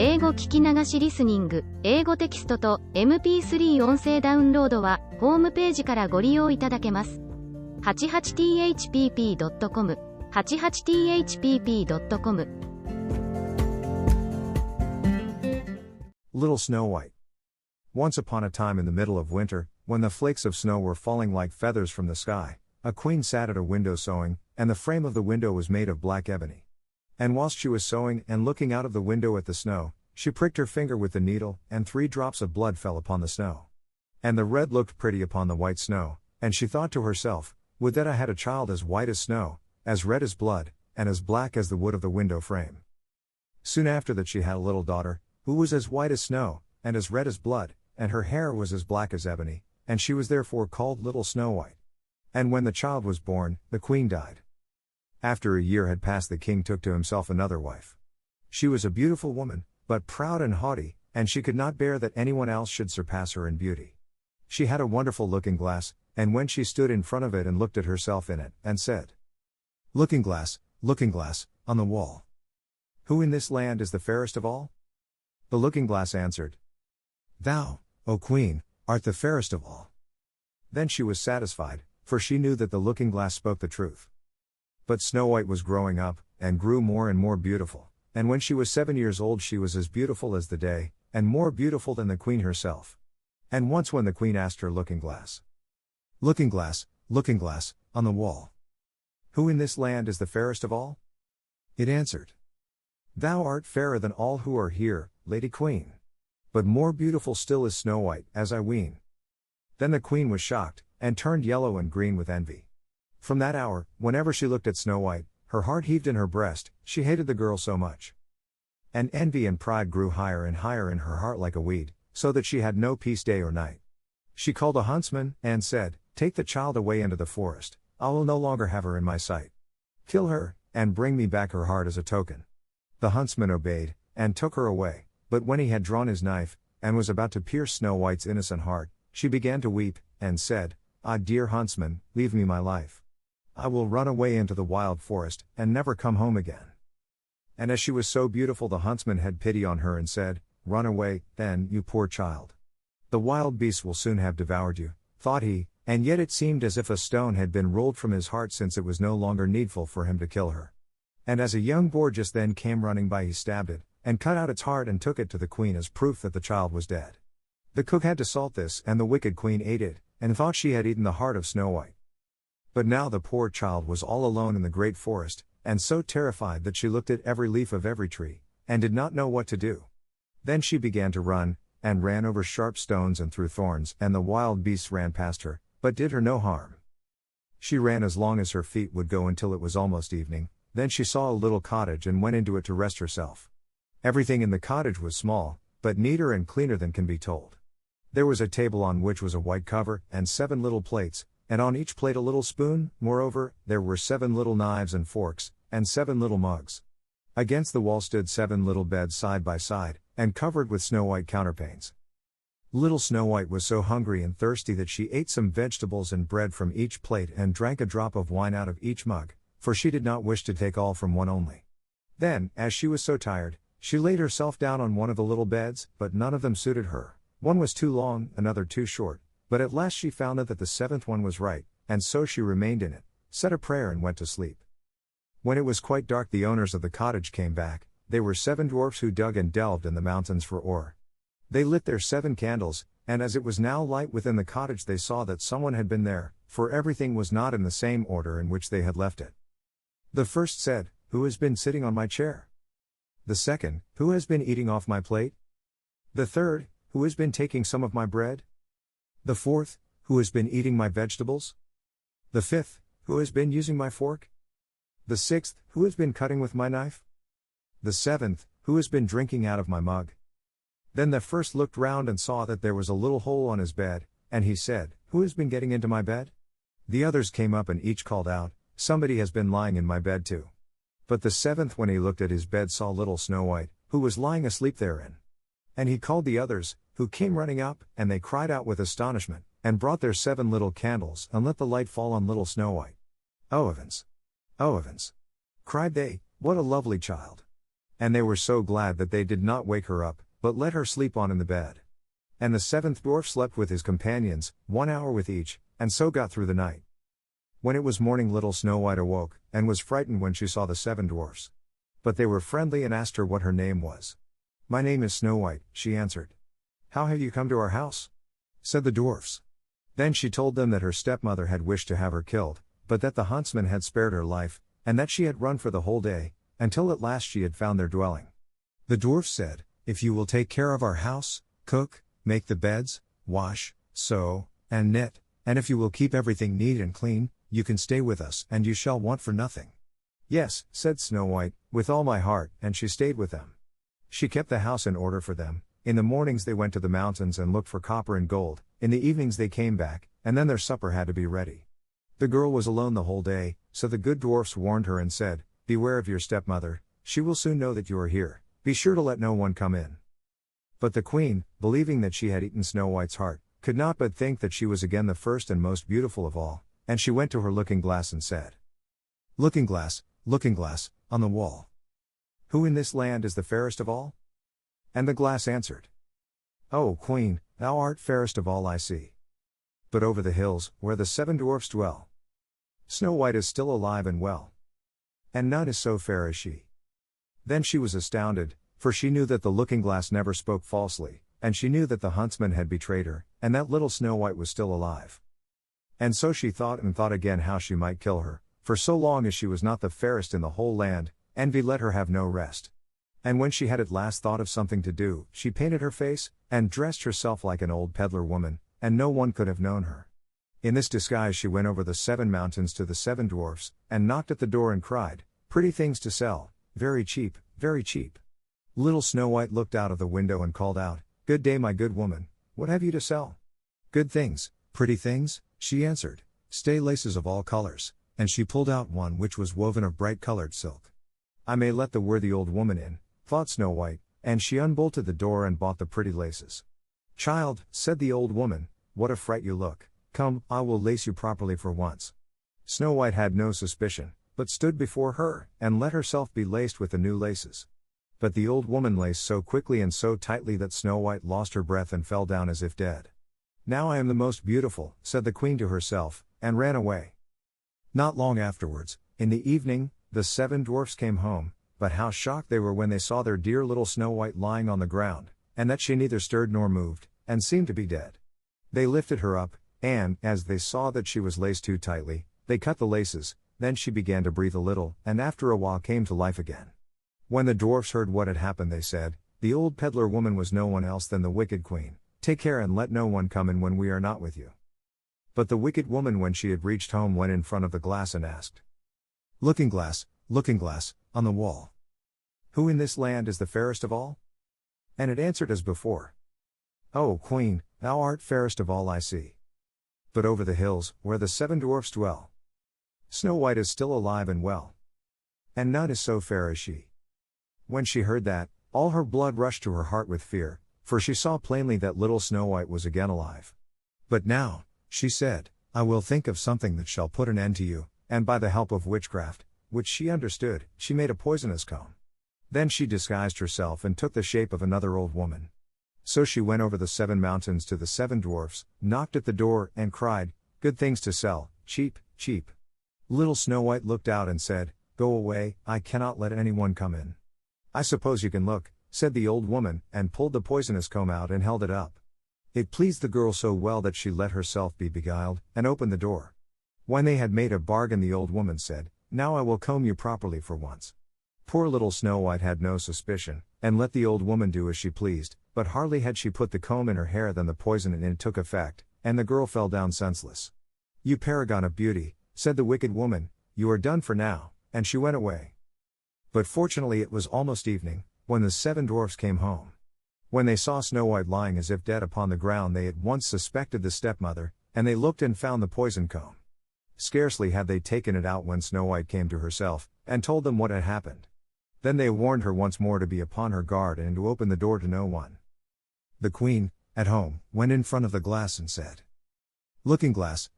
英語聞き流しリスニング、英語テキストと MP3 音声ダウンロードは、ホームページからご利用いただけます。88thpp.com、88thpp.com。 Little Snow White. Once upon a time in the middle of winter, when the flakes of snow were falling like feathers from the sky, a queen sat at a window sewing, and the frame of the window was made of black ebony. And whilst she was sewing and looking out of the window at the snow, she pricked her finger with the needle, and 3 drops of blood fell upon the snow. And the red looked pretty upon the white snow, and she thought to herself, would that I had a child as white as snow, as red as blood, and as black as the wood of the window frame. Soon after that she had a little daughter, who was as white as snow, and as red as blood, and her hair was as black as ebony, and she was therefore called Little Snow White. And when the child was born, the queen died. After a year had passed, the king took to himself another wife. She was a beautiful woman, but proud and haughty, and she could not bear that anyone else should surpass her in beauty. She had a wonderful looking-glass, and when she stood in front of it and looked at herself in it, and said, Looking-glass, on the wall, who in this land is the fairest of all? The looking-glass answered, Thou, O queen, art the fairest of all. Then she was satisfied, for she knew that the looking-glass spoke the truth. But Snow White was growing up, and grew more and more beautiful, and when she was 7 years old she was as beautiful as the day, and more beautiful than the queen herself. And once when the queen asked her looking-glass, Looking-glass, on the wall, who in this land is the fairest of all? It answered, Thou art fairer than all who are here, Lady Queen. But more beautiful still is Snow White, as I ween. Then the queen was shocked, and turned yellow and green with envy. From that hour, whenever she looked at Snow White, her heart heaved in her breast, she hated the girl so much. And envy and pride grew higher and higher in her heart like a weed, so that she had no peace day or night. She called a huntsman, and said, Take the child away into the forest, I will no longer have her in my sight. Kill her, and bring me back her heart as a token. The huntsman obeyed, and took her away, but when he had drawn his knife, and was about to pierce Snow White's innocent heart, she began to weep, and said, Ah, dear huntsman, leave me my life. I will run away into the wild forest, and never come home again. And as she was so beautiful, the huntsman had pity on her and said, Run away, then, you poor child. The wild beasts will soon have devoured you, thought he, and yet it seemed as if a stone had been rolled from his heart, since it was no longer needful for him to kill her. And as a young boar just then came running by, he stabbed it, and cut out its heart and took it to the queen as proof that the child was dead. The cook had to salt this, and the wicked queen ate it, and thought she had eaten the heart of Snow White. But now the poor child was all alone in the great forest, and so terrified that she looked at every leaf of every tree, and did not know what to do. Then she began to run, and ran over sharp stones and through thorns, and the wild beasts ran past her, but did her no harm. She ran as long as her feet would go until it was almost evening, then she saw a little cottage and went into it to rest herself. Everything in the cottage was small, but neater and cleaner than can be told. There was a table on which was a white cover, and 7 little plates, and on each plate a little spoon. Moreover, there were 7 little knives and forks, and 7 little mugs. Against the wall stood 7 little beds side by side, and covered with snow white counterpanes. Little Snow White was so hungry and thirsty that she ate some vegetables and bread from each plate and drank a drop of wine out of each mug, for she did not wish to take all from one only. Then, as she was so tired, she laid herself down on one of the little beds, but none of them suited her. One was too long, another too short, but at last she found out that the 7th one was right, and so she remained in it, said a prayer and went to sleep. When it was quite dark, the owners of the cottage came back. They were 7 dwarfs who dug and delved in the mountains for ore. They lit their 7 candles, and as it was now light within the cottage, they saw that someone had been there, for everything was not in the same order in which they had left it. The first said, Who has been sitting on my chair? The second, Who has been eating off my plate? The third, Who has been taking some of my bread? The fourth, Who has been eating my vegetables? The fifth, Who has been using my fork? The sixth, Who has been cutting with my knife? The seventh, Who has been drinking out of my mug? Then the first looked round and saw that there was a little hole on his bed, and he said, Who has been getting into my bed? The others came up and each called out, Somebody has been lying in my bed too. But the 7th, when he looked at his bed, saw little Snow White, who was lying asleep therein. And he called the others, who came running up, and they cried out with astonishment, and brought their 7 little candles, and let the light fall on little Snow White. Oh heavens! Oh heavens! Cried they, What a lovely child! And they were so glad that they did not wake her up, but let her sleep on in the bed. And the seventh dwarf slept with his companions, 1 hour with each, and so got through the night. When it was morning, little Snow White awoke, and was frightened when she saw the 7 dwarfs. But they were friendly and asked her what her name was. "My name is Snow White," she answered. "How have you come to our house?" said the dwarfs. Then she told them that her stepmother had wished to have her killed, but that the huntsman had spared her life, and that she had run for the whole day, until at last she had found their dwelling. The dwarfs said, "If you will take care of our house, cook, make the beds, wash, sew, and knit, and if you will keep everything neat and clean, you can stay with us and you shall want for nothing." "Yes," said Snow White, "with all my heart," and she stayed with them. She kept the house in order for them. In the mornings they went to the mountains and looked for copper and gold, in the evenings they came back, and then their supper had to be ready. The girl was alone the whole day, so the good dwarfs warned her and said, "Beware of your stepmother, she will soon know that you are here, be sure to let no one come in." But the queen, believing that she had eaten Snow White's heart, could not but think that she was again the first and most beautiful of all, and she went to her looking glass and said, looking glass, on the wall, who in this land is the fairest of all?" And the glass answered, "O Queen, thou art fairest of all I see. But over the hills, where the 7 dwarfs dwell, Snow White is still alive and well. And none is so fair as she." Then she was astounded, for she knew that the looking glass never spoke falsely, and she knew that the huntsman had betrayed her, and that little Snow White was still alive. And so she thought and thought again how she might kill her, for so long as she was not the fairest in the whole land, envy let her have no rest. And when she had at last thought of something to do, she painted her face, and dressed herself like an old peddler woman, and no one could have known her. In this disguise she went over the 7 mountains to the 7 dwarfs, and knocked at the door and cried, "Pretty things to sell, very cheap, very cheap." Little Snow White looked out of the window and called out, "Good day, my good woman, what have you to sell?" "Good things, pretty things," she answered, "stay laces of all colors," and she pulled out one which was woven of bright-colored silk. "I may let the worthy old woman in," thought Snow White, and she unbolted the door and bought the pretty laces. "Child," said the old woman, "what a fright you look, come, I will lace you properly for once." Snow White had no suspicion, but stood before her, and let herself be laced with the new laces. But the old woman laced so quickly and so tightly that Snow White lost her breath and fell down as if dead. "Now I am the most beautiful," said the queen to herself, and ran away. Not long afterwards, in the evening, the 7 dwarfs came home, but how shocked they were when they saw their dear little Snow White lying on the ground, and that she neither stirred nor moved, and seemed to be dead. They lifted her up, and, as they saw that she was laced too tightly, they cut the laces, then she began to breathe a little, and after a while came to life again. When the dwarfs heard what had happened they said, "The old peddler woman was no one else than the wicked queen, take care and let no one come in when we are not with you." But the wicked woman when she had reached home went in front of the glass and asked, looking glass, on the wall, who in this land is the fairest of all?" And it answered as before, "O Queen, thou art fairest of all I see. But over the hills, where the 7 dwarfs dwell, Snow White is still alive and well. And none is so fair as she." When she heard that, all her blood rushed to her heart with fear, for she saw plainly that little Snow White was again alive. "But now," she said, "I will think of something that shall put an end to you," and by the help of witchcraft, which she understood, she made a poisonous comb. Then she disguised herself and took the shape of another old woman. So she went over the 7 mountains to the 7 dwarfs, knocked at the door, and cried, "Good things to sell, cheap, cheap." Little Snow White looked out and said, "Go away, I cannot let anyone come in." "I suppose you can look," said the old woman, and pulled the poisonous comb out and held it up. It pleased the girl so well that she let herself be beguiled, and opened the door. When they had made a bargain the old woman said, "Now I will comb you properly for once." Poor little Snow White had no suspicion, and let the old woman do as she pleased, but hardly had she put the comb in her hair than the poison in it took effect, and the girl fell down senseless. "You paragon of beauty," said the wicked woman, "you are done for now," and she went away. But fortunately it was almost evening, when the 7 dwarfs came home. When they saw Snow White lying as if dead upon the ground they at once suspected the stepmother, and they looked and found the poison comb. Scarcely had they taken it out when Snow White came to herself, and told them what had happened. Then they warned her once more to be upon her guard and to open the door to no one. The queen, at home, went in front of the glass and said, looking glass,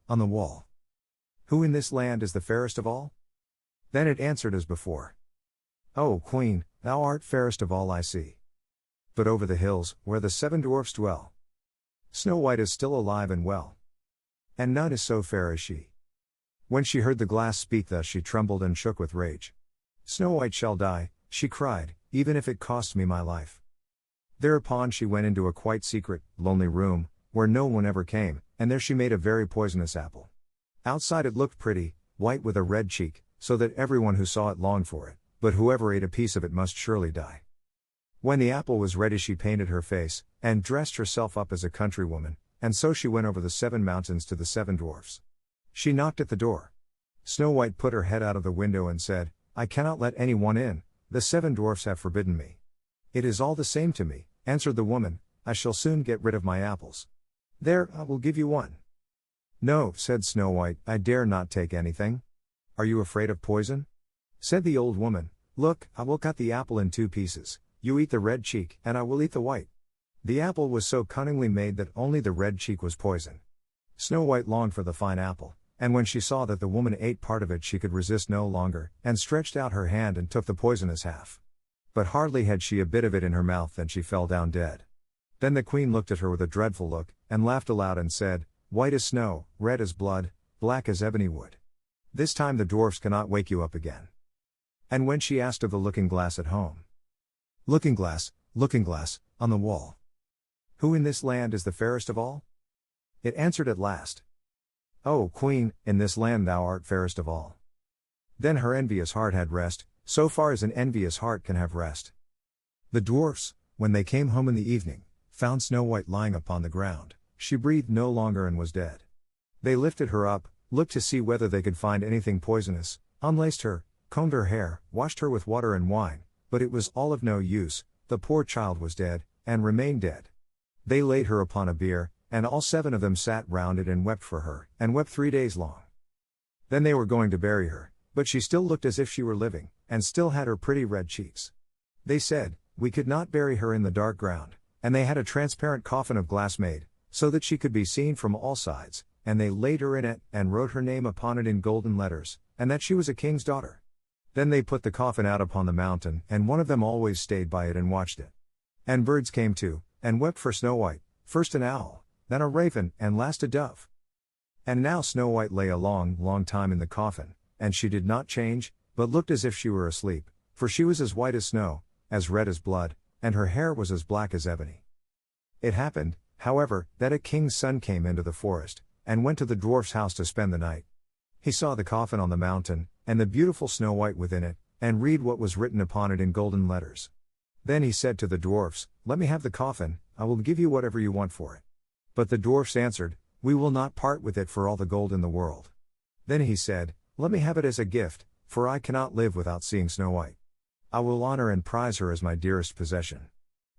on the wall, who in this land is the fairest of all?" Then it answered as before, O Queen, thou art fairest of all I see. But over the hills, where the 7 dwarfs dwell, Snow White is still alive and well, and none is so fair as she. When she heard the glass speak thus, she trembled and shook with rage. Snow White shall die, she cried, even if it costs me my life. Thereupon she went into a quite secret, lonely room, where no one ever came, and there she made a very poisonous apple. Outside it looked pretty, white with a red cheek, so that everyone who saw it longed for it, but whoever ate a piece of it must surely die. When the apple was ready, she painted her face, and dressed herself up as a countrywoman, and so she went over the 7 mountains to the 7 dwarfs. She knocked at the door. Snow White put her head out of the window and said, I cannot let anyone in, the 7 dwarfs have forbidden me. It is all the same to me, answered the woman, I shall soon get rid of my apples. There, I will give you one. No, said Snow White, I dare not take anything. Are you afraid of poison? Said the old woman, look, I will cut the apple in 2 pieces, you eat the red cheek, and I will eat the white. The apple was so cunningly made that only the red cheek was poison. Snow White longed for the fine apple, and when she saw that the woman ate part of it, she could resist no longer, and stretched out her hand and took the poisonous half. But hardly had she a bit of it in her mouth than she fell down dead. Then the queen looked at her with a dreadful look, and laughed aloud and said, White as snow, red as blood, black as ebony wood. This time the dwarfs cannot wake you up again. And when she asked of the looking-glass at home, Looking-glass, on the wall, who in this land is the fairest of all? It answered at last, O Queen, in this land thou art fairest of all. Then her envious heart had rest, so far as an envious heart can have rest. The dwarfs, when they came home in the evening, found Snow White lying upon the ground. She breathed no longer and was dead. They lifted her up, looked to see whether they could find anything poisonous, unlaced her, combed her hair, washed her with water and wine, but it was all of no use, the poor child was dead, and remained dead. They laid her upon a bier, and all 7 of them sat round it and wept for her, and wept 3 days long. Then they were going to bury her, but she still looked as if she were living, and still had her pretty red cheeks. They said, we could not bury her in the dark ground, and they had a transparent coffin of glass made, so that she could be seen from all sides, and they laid her in it, and wrote her name upon it in golden letters, and that she was a king's daughter. Then they put the coffin out upon the mountain, and one of them always stayed by it and watched it. And birds came too, and wept for Snow White, first an owl, then a raven, and last a dove. And now Snow White lay a long, long time in the coffin, and she did not change, but looked as if she were asleep, for she was as white as snow, as red as blood, and her hair was as black as ebony. It happened, however, that a king's son came into the forest, and went to the dwarf's house to spend the night. He saw the coffin on the mountain, and the beautiful Snow White within it, and read what was written upon it in golden letters. Then he said to the dwarfs, Let me have the coffin, I will give you whatever you want for it. But the dwarfs answered, We will not part with it for all the gold in the world. Then he said, Let me have it as a gift, for I cannot live without seeing Snow White. I will honor and prize her as my dearest possession.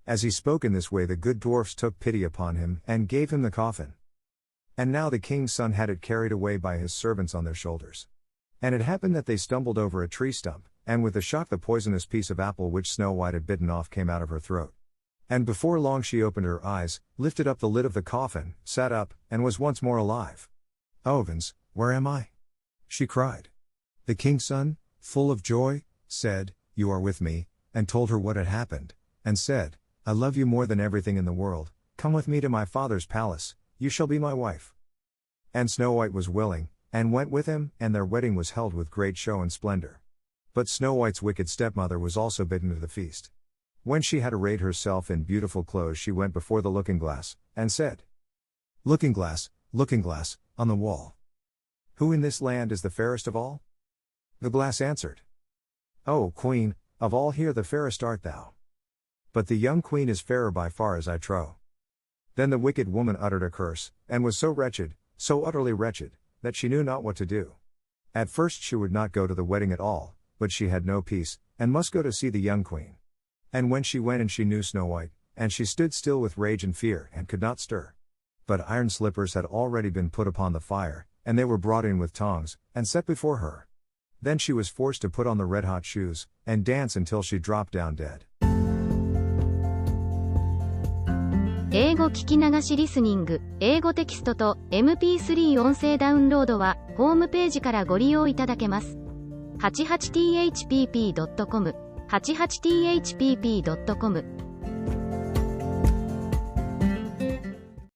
As he spoke in this way, the good dwarfs took pity upon him, and gave him the coffin. And now the king's son had it carried away by his servants on their shoulders. And it happened that they stumbled over a tree stump, and with a shock the poisonous piece of apple which Snow White had bitten off came out of her throat. And before long she opened her eyes, lifted up the lid of the coffin, sat up, and was once more alive. Oh heavens, where am I? She cried. The king's son, full of joy, said, You are with me, and told her what had happened, and said, I love you more than everything in the world, come with me to my father's palace, you shall be my wife. And Snow White was willing, and went with him, and their wedding was held with great show and splendor. But Snow White's wicked stepmother was also bidden to the feast. When she had arrayed herself in beautiful clothes, she went before the looking-glass, and said, Looking-glass, on the wall, who in this land is the fairest of all? The glass answered, O Queen, of all here the fairest art thou. But the young queen is fairer by far, as I trow. Then the wicked woman uttered a curse, and was so wretched, so utterly wretched, that she knew not what to do. At first she would not go to the wedding at all, but she had no peace, and must go to see the young queen. And when she went and she knew Snow White, and she stood still with rage and fear, and could not stir. But iron slippers had already been put upon the fire, and they were brought in with tongs, and set before her. Then she was forced to put on the red-hot shoes, and dance until she dropped down dead. 英語聞き流しリスニング、英語テキストと MP3 音声ダウンロードは、ホームページからご利用いただけます。88thpp.com 88thpp.com